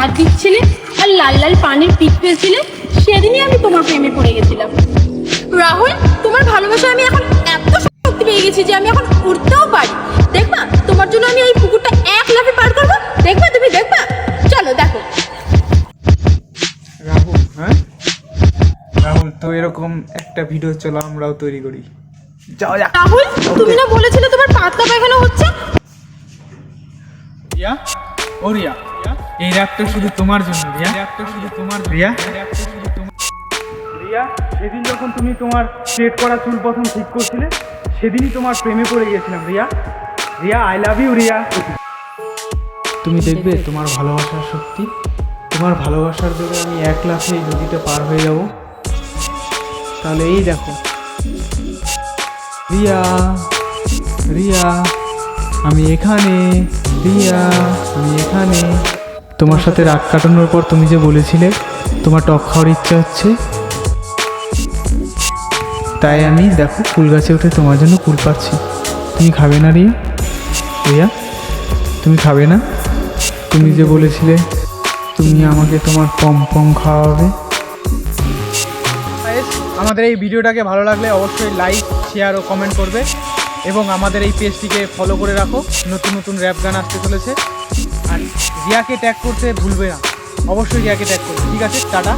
হাত দিচ্ছিলে আর লাল লাল পানির পিক পেয়েছিলে, সেদিনই আমি তোমার প্রেমে পড়ে গেছিলাম। রাহুল, তোমার ভালোবাসায় আমি এখন এত শক্তি পেয়ে গেছি যে আমি এখন উঠতেও পারি। দেখবা, তোমার জন্য আমি এই পুকুরটা এক লাফে পার করবো। দেখবা, তুমি দেখবা। চলো দেখো। রাহুল, হ্যাঁ রাহুল, তো এরকম একটা ভিডিও চলো আমরাও তৈরি করি। যাও যা। রাহুল, তুমি না বলেছিলে তোমার পাতলা পায়খানা হচ্ছে? রিয়া, ও রিয়া, এই র্যাপটা শুধু তোমার জন্য। রিয়া, র্যাপটা শুধু তোমার। রিয়া, রিয়া, সেদিন যখন তুমি তোমার স্ট্রেট করা চুল প্রথম ঠিক করছিলে, সেদিনই তোমার প্রেমে পড়ে গিয়েছিলাম। Riya, Riya, I love you Riya. তুমি দেখবে তোমার ভালোবাসার শক্তি, তোমার ভালোবাসার জন্য আমি এক লাফে এই নদীটা পার হয়ে যাব। তাহলে এই দেখো, রিয়া, রিয়া, আমি এখানে। রিয়া, আমি এখানে। তোমার সাথে রাত কাটানোর পর তুমি যে বলেছিলে তোমার টক খাওয়ার ইচ্ছা হচ্ছে, তাই আমি দেখো কুল গাছে উঠে তোমার জন্য কুল পাচ্ছি। তুমি খাবে না রিয়া? রিয়া, তুমি খাবে না? তুমি যে বলেছিলে তুমি আমাকে তোমার পম খাওয়াবে। আমাদের এই ভিডিওটাকে ভালো লাগলে অবশ্যই লাইক, শেয়ার ও কমেন্ট করবে এবং আমাদের এই পেজটিকে ফলো করে রাখো। নতুন নতুন র্যাপ গান আসতে চলেছে। আর রিয়াকে ট্যাগ করতে ভুলবে না, অবশ্যই রিয়াকে ট্যাগ করবে। ঠিক আছে, টাটা।